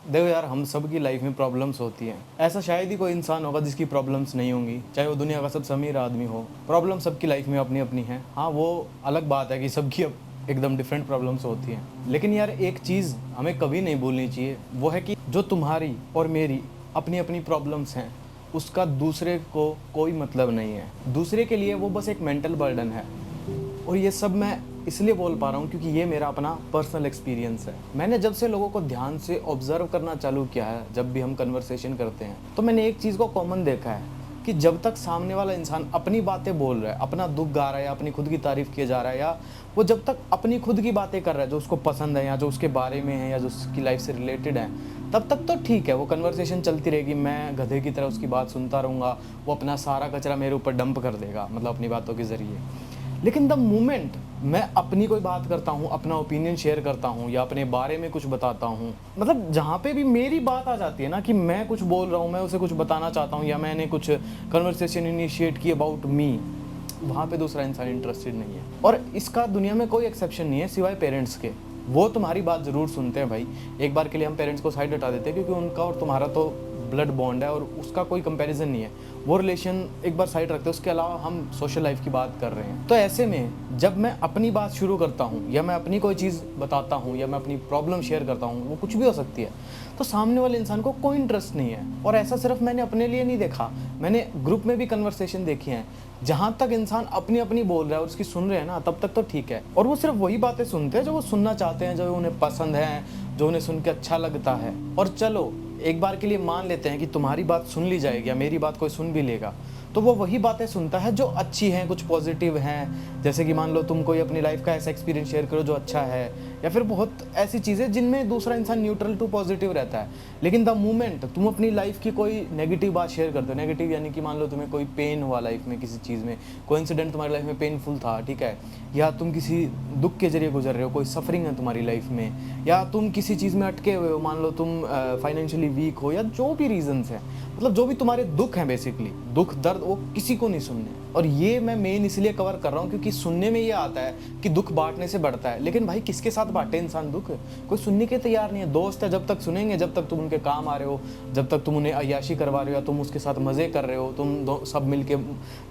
देखो यार, हम सब की लाइफ में प्रॉब्लम्स होती हैं। ऐसा शायद ही कोई इंसान होगा जिसकी प्रॉब्लम्स नहीं होंगी, चाहे वो दुनिया का सबसे अमीर आदमी हो। प्रॉब्लम सबकी लाइफ में अपनी अपनी है। हाँ, वो अलग बात है कि सबकी एकदम डिफरेंट प्रॉब्लम्स होती हैं। लेकिन यार, एक चीज़ हमें कभी नहीं भूलनी चाहिए, वो है कि जो तुम्हारी और मेरी अपनी अपनी प्रॉब्लम्स हैं, उसका दूसरे को कोई मतलब नहीं है। दूसरे के लिए वो बस एक मेंटल बर्डन है। और ये सब मैं इसलिए बोल पा रहा हूँ क्योंकि ये मेरा अपना पर्सनल एक्सपीरियंस है। मैंने जब से लोगों को ध्यान से ऑब्जर्व करना चालू किया है, जब भी हम कन्वर्सेशन करते हैं, तो मैंने एक चीज़ को कॉमन देखा है कि जब तक सामने वाला इंसान अपनी बातें बोल रहा है, अपना दुख गा रहा है या अपनी खुद की तारीफ किए जा रहा है, या वो जब तक अपनी खुद की बातें कर रहा है जो उसको पसंद है या जो उसके बारे में है या जो उसकी लाइफ से रिलेटेड है, तब तक तो ठीक है, वो कन्वर्सेशन चलती रहेगी। मैं गधे की तरह उसकी बात सुनता रहूँगा, वो अपना सारा कचरा मेरे ऊपर डंप कर देगा, मतलब अपनी बातों के ज़रिए। लेकिन द मोमेंट मैं अपनी कोई बात करता हूँ, अपना ओपिनियन शेयर करता हूँ या अपने बारे में कुछ बताता हूँ, मतलब जहाँ पे भी मेरी बात आ जाती है ना कि मैं कुछ बोल रहा हूँ, मैं उसे कुछ बताना चाहता हूँ या मैंने कुछ कन्वर्सेशन इनिशिएट की अबाउट मी, वहाँ पे दूसरा इंसान इंटरेस्टेड नहीं है। और इसका दुनिया में कोई एक्सेप्शन नहीं है सिवाय पेरेंट्स के। वो तुम्हारी बात ज़रूर सुनते हैं भाई। एक बार के लिए हम पेरेंट्स को साइड हटा देते हैं क्योंकि उनका और तुम्हारा तो ब्लड बॉन्ड है और उसका कोई कंपैरिजन नहीं है। वो रिलेशन एक बार साइड रखते हैं, उसके अलावा हम सोशल लाइफ की बात कर रहे हैं। तो ऐसे में जब मैं अपनी बात शुरू करता हूँ या मैं अपनी कोई चीज़ बताता हूँ या मैं अपनी प्रॉब्लम शेयर करता हूँ, वो कुछ भी हो सकती है, तो सामने वाले इंसान को कोई इंटरेस्ट नहीं है। और ऐसा सिर्फ मैंने अपने लिए नहीं देखा, मैंने ग्रुप में भी कन्वर्सेशन देखी हैं जहाँ तक इंसान अपनी अपनी बोल रहा है और उसकी सुन रहे हैं ना, तब तक तो ठीक है। और वो सिर्फ वही बातें सुनते हैं जो वो सुनना चाहते हैं, जो उन्हें पसंद है, जो उन्हें सुन के अच्छा लगता है। और चलो एक बार के लिए मान लेते हैं कि तुम्हारी बात सुन ली जाएगी या मेरी बात कोई सुन भी लेगा, तो वो वही बातें सुनता है जो अच्छी हैं, कुछ पॉजिटिव हैं। जैसे कि मान लो तुम कोई अपनी लाइफ का ऐसा एक्सपीरियंस शेयर करो जो अच्छा है, या फिर बहुत ऐसी चीज़ें जिनमें दूसरा इंसान न्यूट्रल टू पॉजिटिव रहता है। लेकिन द मोमेंट तुम अपनी लाइफ की कोई नेगेटिव बात शेयर करते हो, नेगेटिव यानी कि मान लो तुम्हें कोई पेन हुआ लाइफ में, किसी चीज़ में कोई इंसिडेंट तुम्हारी लाइफ में पेनफुल था, ठीक है, या तुम किसी दुख के जरिए गुजर रहे हो, कोई सफरिंग है तुम्हारी लाइफ में, या तुम किसी चीज़ में अटके हुए हो, मान लो तुम फाइनेंशियली वीक हो, या जो भी रीजंस हैं, मतलब जो भी तुम्हारे दुख हैं, बेसिकली दुख दर्द, वो किसी को नहीं सुनने। और ये मैं मेन इसलिए कवर कर रहा हूँ क्योंकि सुनने में ये आता है कि दुख बांटने से बढ़ता है, लेकिन भाई किसके साथ बांटे इंसान दुख? कोई सुनने के तैयार नहीं है। दोस्त है जब तक सुनेंगे, जब तक तुम उनके काम आ रहे हो, जब तक तुम उन्हें अय्याशी करवा रहे हो या तुम उसके साथ मजे कर रहे हो, तुम सब मिलके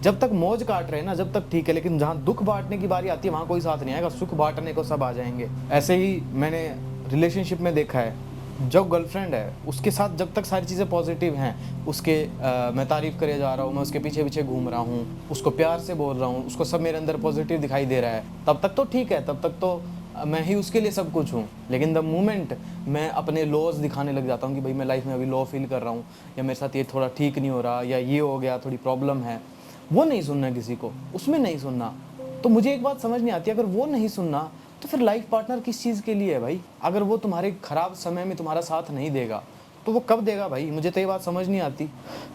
जब तक मौज काट रहे हैं ना, जब तक ठीक है। लेकिन जहाँ दुख बांटने की बारी आती है वहाँ कोई साथ नहीं आएगा, सुख बांटने को सब आ जाएंगे। ऐसे ही मैंने रिलेशनशिप में देखा है, जो गर्लफ्रेंड है उसके साथ जब तक सारी चीज़ें पॉजिटिव हैं, उसके मैं तारीफ़ करे जा रहा हूँ, मैं उसके पीछे पीछे घूम रहा हूँ, उसको प्यार से बोल रहा हूँ, उसको सब मेरे अंदर पॉजिटिव दिखाई दे रहा है, तब तक तो ठीक है, तब तक तो मैं ही उसके लिए सब कुछ हूँ। लेकिन द मोमेंट मैं अपने लॉस दिखाने लग जाता हूँ कि भाई मैं लाइफ में अभी लो फील कर रहा हूँ, या मेरे साथ ये थोड़ा ठीक नहीं हो रहा, या ये हो गया, थोड़ी प्रॉब्लम है, वो नहीं सुनना किसी को, उसमें नहीं सुनना। तो मुझे एक बात समझ नहीं आती, अगर वो नहीं सुनना तो फिर लाइफ पार्टनर किस चीज़ के लिए है भाई? अगर वो तुम्हारे खराब समय में तुम्हारा साथ नहीं देगा तो वो कब देगा भाई? मुझे तो ये बात समझ नहीं आती।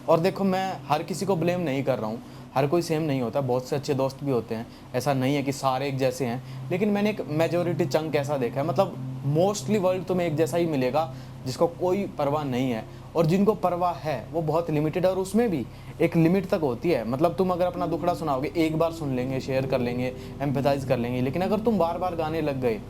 और देखो, मैं हर किसी को ब्लेम नहीं कर रहा हूँ, हर कोई सेम नहीं होता, बहुत से अच्छे दोस्त भी होते हैं, ऐसा नहीं है कि सारे एक जैसे हैं। लेकिन मैंने एक मेजोरिटी चंक ऐसा देखा है, मतलब मोस्टली वर्ल्ड तुम्हें एक जैसा ही मिलेगा जिसको कोई परवाह नहीं है, और जिनको परवाह है वो बहुत लिमिटेड है, और उसमें भी एक लिमिट तक होती है। मतलब तुम अगर अपना दुखड़ा सुनाओगे, एक बार सुन लेंगे, शेयर कर लेंगे, एम्पैथाइज कर लेंगे, लेकिन अगर तुम बार बार गाने लग गए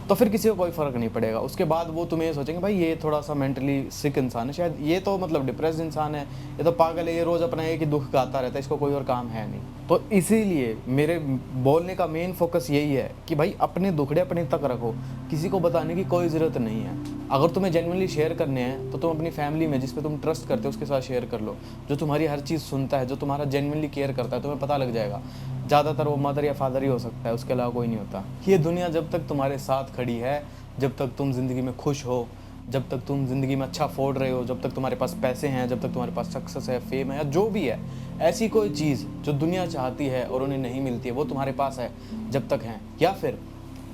तो फिर किसी को कोई फ़र्क नहीं पड़ेगा। उसके बाद वो तुम्हें ये सोचेंगे भाई ये थोड़ा सा मेंटली सिक इंसान है, शायद ये तो मतलब डिप्रेस्ड इंसान है, ये तो पागल है, ये रोज़ अपना एक ही दुख गाता रहता है, इसको कोई और काम है नहीं। तो इसीलिए मेरे बोलने का मेन फोकस यही है कि भाई अपने दुखड़े अपने तक रखो, किसी को बताने की कोई ज़रूरत नहीं है। अगर तुम्हें जेन्युइनली शेयर करने हैं तो तुम अपनी फैमिली में, जिस पे तुम ट्रस्ट करते हो, उसके साथ शेयर कर लो, जो तुम्हारी हर चीज़ सुनता है, जो तुम्हारा जेन्युइनली केयर करता है, तुम्हें पता लग जाएगा। ज़्यादातर वो मदर या फादर ही हो सकता है, उसके अलावा कोई नहीं होता। ये दुनिया जब तक तुम्हारे साथ खड़ी है, जब तक तुम ज़िंदगी में खुश हो, जब तक तुम ज़िंदगी में अच्छा फोड़ रहे हो, जब तक तुम्हारे पास पैसे हैं, जब तक तुम्हारे पास सक्सेस है, फेम है, या जो भी है, ऐसी कोई चीज़ जो दुनिया चाहती है और उन्हें नहीं मिलती है, वो तुम्हारे पास है जब तक है। या फिर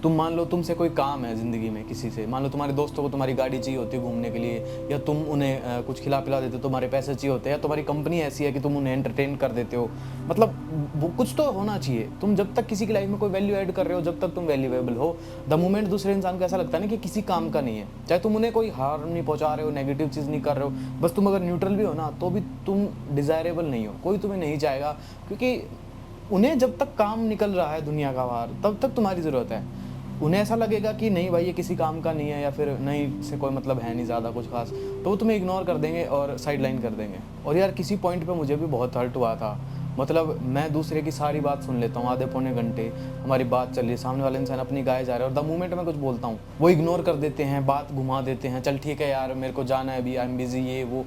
तुम मान लो तुमसे कोई काम है ज़िंदगी में, किसी से, मान लो तुम्हारे दोस्तों को तुम्हारी गाड़ी चाहिए होती है घूमने के लिए, या तुम उन्हें कुछ खिला पिला देते हो, तुम्हारे पैसे चाहिए होते हैं, या तुम्हारी कंपनी ऐसी है कि तुम उन्हें एंटरटेन कर देते हो, मतलब वो कुछ तो होना चाहिए। तुम जब तक किसी की लाइफ में कोई वैल्यू ऐड कर रहे हो, जब तक तुम वैल्यूएबल हो, द मोमेंट दूसरे इंसान को ऐसा लगता है ना कि किसी काम का नहीं है, चाहे तुम उन्हें कोई हार्म नहीं पहुंचा रहे हो, नेगेटिव चीज़ नहीं कर रहे हो, बस तुम अगर न्यूट्रल भी हो ना, तो भी तुम डिज़ायरेबल नहीं हो, कोई तुम्हें नहीं चाहेगा, क्योंकि उन्हें जब तक काम निकल रहा है दुनिया का बाहर, तब तक तुम्हारी ज़रूरत है। उन्हें ऐसा लगेगा कि नहीं भाई ये किसी काम का नहीं है, या फिर नहीं इससे कोई मतलब है नहीं ज़्यादा कुछ खास, तो वो तुम्हें इग्नोर कर देंगे और साइड लाइन कर देंगे। और यार किसी पॉइंट पे मुझे भी बहुत हर्ट हुआ था। मतलब मैं दूसरे की सारी बात सुन लेता हूँ, आधे पौने घंटे हमारी बात चल रही है, सामने वाला इंसान अपनी गाय जा रहा है, और द मोमेंट मैं कुछ बोलता हूँ वो इग्नोर कर देते हैं, बात घुमा देते हैं, चल ठीक है यार मेरे को जाना है अभी, आई एम बिजी, ये वो।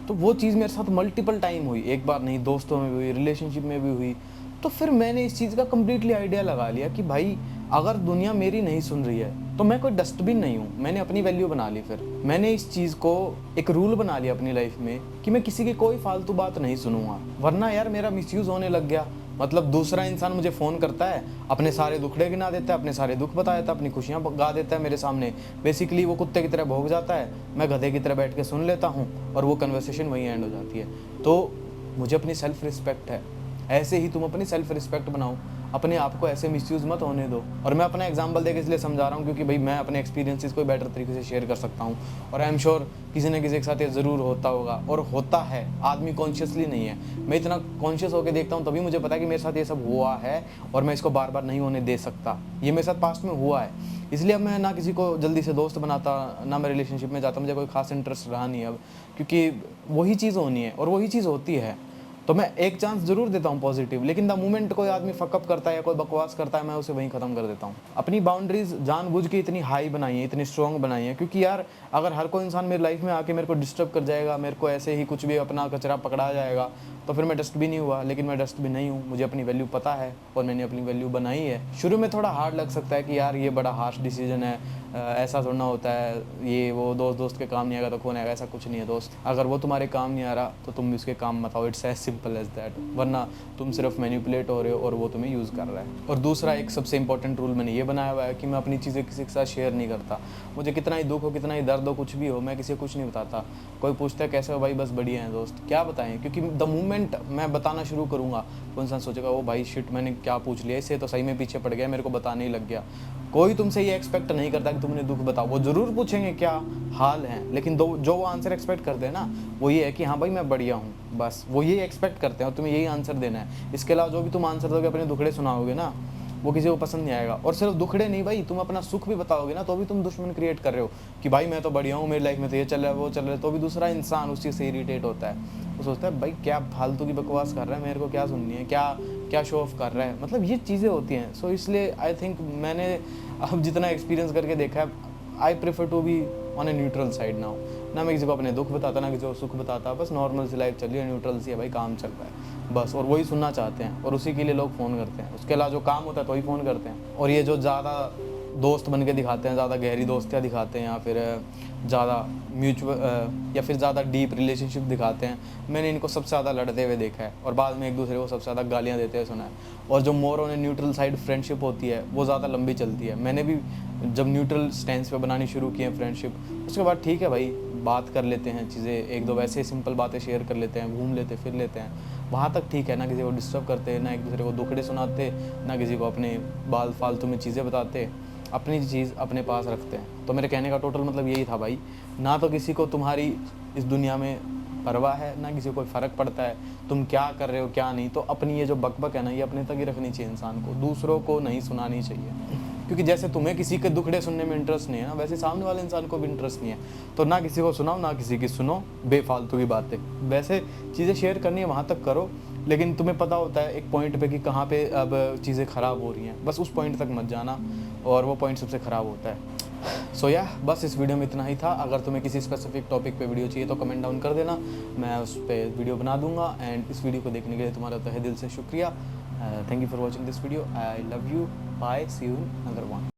तो वो चीज़ मेरे साथ मल्टीपल टाइम हुई, एक बार नहीं, दोस्तों में भी हुई, रिलेशनशिप में भी हुई। तो फिर मैंने इस चीज़ का कम्प्लीटली आइडिया लगा लिया कि भाई अगर दुनिया मेरी नहीं सुन रही है तो मैं कोई डस्टबिन नहीं हूँ। मैंने अपनी वैल्यू बना ली। फिर मैंने इस चीज़ को एक रूल बना लिया अपनी लाइफ में कि मैं किसी की कोई फालतू बात नहीं सुनूंगा, वरना यार मेरा मिसयूज़ होने लग गया। मतलब दूसरा इंसान मुझे फ़ोन करता है, अपने सारे दुखड़े गिना देता है, अपने सारे दुख बता देता है, अपनी खुशियाँ गा देता है मेरे सामने। बेसिकली वो कुत्ते की तरह भौंक जाता है, मैं गधे की तरह बैठ के सुन लेता हूँ, और वो कन्वर्सेशन वहीं एंड हो जाती है। तो मुझे अपनी सेल्फ रिस्पेक्ट है, ऐसे ही तुम अपनी सेल्फ रिस्पेक्ट बनाओ, अपने आप को ऐसे मिसयूज़ मत होने दो। और मैं अपना एग्जांपल देके इसलिए समझा रहा हूँ क्योंकि भाई मैं अपने एक्सपीरियंसेस को बेटर तरीके से शेयर कर सकता हूँ, और आई एम श्योर किसी न किसी के साथ ये ज़रूर होता होगा, और होता है। आदमी कॉन्शियसली नहीं है, मैं इतना कॉन्शियस होकर देखता हूँ तभी मुझे पता है कि मेरे साथ ये सब हुआ है, और मैं इसको बार बार नहीं होने दे सकता। ये मेरे साथ पास्ट में हुआ है, इसलिए अब मैं ना किसी को जल्दी से दोस्त बनाता, ना मैं रिलेशनशिप में जाता, मुझे कोई खास इंटरेस्ट रहा नहीं अब, क्योंकि वही चीज़ होनी है और वही चीज़ होती है। तो मैं एक चांस ज़रूर देता हूँ पॉजिटिव, लेकिन द मोमेंट कोई आदमी फकअप करता है या कोई बकवास करता है, मैं उसे वहीं ख़त्म कर देता हूँ। अपनी बाउंड्रीज जानबूझ के इतनी हाई बनाई है, इतनी स्ट्रॉन्ग बनाई है, क्योंकि यार अगर हर कोई इंसान मेरी लाइफ में आके मेरे को डिस्टर्ब कर जाएगा, मेरे को ऐसे ही कुछ भी अपना कचरा पकड़ा जाएगा, तो फिर मैं डस्टबिन ही हुआ। लेकिन मैं डस्टबिन नहीं हूँ, मुझे अपनी वैल्यू पता है और मैंने अपनी वैल्यू बनाई है। शुरू में थोड़ा हार्ड लग सकता है कि यार ये बड़ा हार्श डिसीजन है, ऐसा थोड़ा होता है, ये वो दोस्त के काम नहीं आएगा तो कौन आएगा, ऐसा कुछ नहीं है दोस्त। अगर वो तुम्हारे काम नहीं आ रहा तो तुम भी उसके काम मत आओ, it's as simple as that, वरना तुम सिर्फ मैनिपुलेट हो रहे हो और वो तुम्हें यूज़ कर रहा है। और दूसरा एक सबसे इंपॉर्टेंट रूल मैंने ये बनाया हुआ है कि मैं अपनी चीज़ें किसी के साथ शेयर नहीं करता। मुझे कितना ही दुख हो, कितना ही दर्द हो, कुछ भी हो, मैं किसी को कुछ नहीं बताता। कोई पूछता है कैसे हो भाई, बस बढ़िया है दोस्त, क्या बताएं, क्योंकि द मोमेंट मैं बताना शुरू करूँगा वो इंसान सोचेगा ओ भाई शिट मैंने क्या पूछ लिया, इससे तो सही में पीछे पड़ गया, मेरे को बताने ही लग गया। कोई तुमसे ये एक्सपेक्ट नहीं करता कि तुमने दुख बताओ, वो ज़रूर पूछेंगे क्या हाल है, लेकिन जो वो आंसर एक्सपेक्ट करते हैं ना, वो ये है कि हाँ भाई मैं बढ़िया हूँ, बस वो ये एक्सपेक्ट करते हैं और तुम्हें यही आंसर देना है। इसके अलावा जो भी तुम आंसर दोगे, अपने दुखड़े सुनाओगे ना, वो किसी को पसंद नहीं आएगा। और सिर्फ दुखड़े नहीं भाई, तुम अपना सुख भी बताओगे ना तो भी तुम दुश्मन क्रिएट कर रहे हो कि भाई मैं तो बढ़िया हूँ, मेरी लाइफ में तो ये चल रहा है वो चल रहा है, तो भी दूसरा इंसान उस चीज़ से इरिटेट होता है। वो सोचता है भाई क्या फालतू की बकवास कर रहा है, मेरे को क्या सुननी है, क्या शो ऑफ कर रहा है, मतलब ये चीज़ें होती हैं। सो इसलिए आई थिंक मैंने अब जितना एक्सपीरियंस करके देखा है, I prefer to be on a neutral side now. ना मैं किसी को अपने दुख बताता, ना किसी को सुख बताता, बस नॉर्मल सी लाइफ चल रही है, न्यूट्रल सी है भाई, काम चल रहा है बस, और वही सुनना चाहते हैं और उसी के लिए लोग फ़ोन करते हैं। उसके अलावा जो काम होता है तो ही फ़ोन करते हैं। और ये जो ज़्यादा दोस्त बन के दिखाते हैं, ज़्यादा गहरी दोस्तियाँ दिखाते हैं, या फिर ज़्यादा म्यूचुअल या फिर ज़्यादा डीप रिलेशनशिप दिखाते हैं, मैंने इनको सबसे ज़्यादा लड़ते हुए देखा है और बाद में एक दूसरे को सबसे ज़्यादा गालियाँ देते हुए सुना है। और जो more on a neutral side friendship होती है वो ज़्यादा लंबी चलती है। मैंने भी जब न्यूट्रल स्टैंस पे बनानी शुरू की है फ्रेंडशिप, उसके बाद ठीक है भाई बात कर लेते हैं, चीज़ें एक दो वैसे सिंपल बातें शेयर कर लेते हैं, घूम लेते फिर लेते हैं, वहाँ तक ठीक है, ना किसी को डिस्टर्ब करते, ना एक दूसरे को दुखड़े सुनाते, ना किसी को अपने बाल फालतू में चीज़ें बताते, अपनी चीज़ अपने पास रखते हैं। तो मेरे कहने का टोटल मतलब यही था भाई, ना तो किसी को तुम्हारी इस दुनिया में परवाह है, ना किसी को कोई फ़र्क पड़ता है तुम क्या कर रहे हो क्या नहीं। तो अपनी ये जो बकबक है ना, ये अपने तक ही रखनी चाहिए इंसान को, दूसरों को नहीं सुनानी चाहिए। क्योंकि जैसे तुम्हें किसी के दुखड़े सुनने में इंटरेस्ट नहीं है ना, वैसे सामने वाले इंसान को भी इंटरेस्ट नहीं है। तो ना किसी को सुनाओ, ना किसी की सुनो बेफालतू की बातें। वैसे चीज़ें शेयर करनी है वहाँ तक करो, लेकिन तुम्हें पता होता है एक पॉइंट पे कि कहाँ पे अब चीज़ें ख़राब हो रही हैं, बस उस पॉइंट तक मत जाना, और वो पॉइंट सबसे ख़राब होता है। सो बस इस वीडियो में इतना ही था। अगर तुम्हें किसी स्पेसिफिक टॉपिक पे वीडियो चाहिए तो कमेंट डाउन कर देना, मैं उस पर वीडियो बना दूंगा। एंड इस वीडियो को देखने के लिए तुम्हारा तहे दिल से शुक्रिया। Thank you for watching this video. I love you. Bye, see you another one.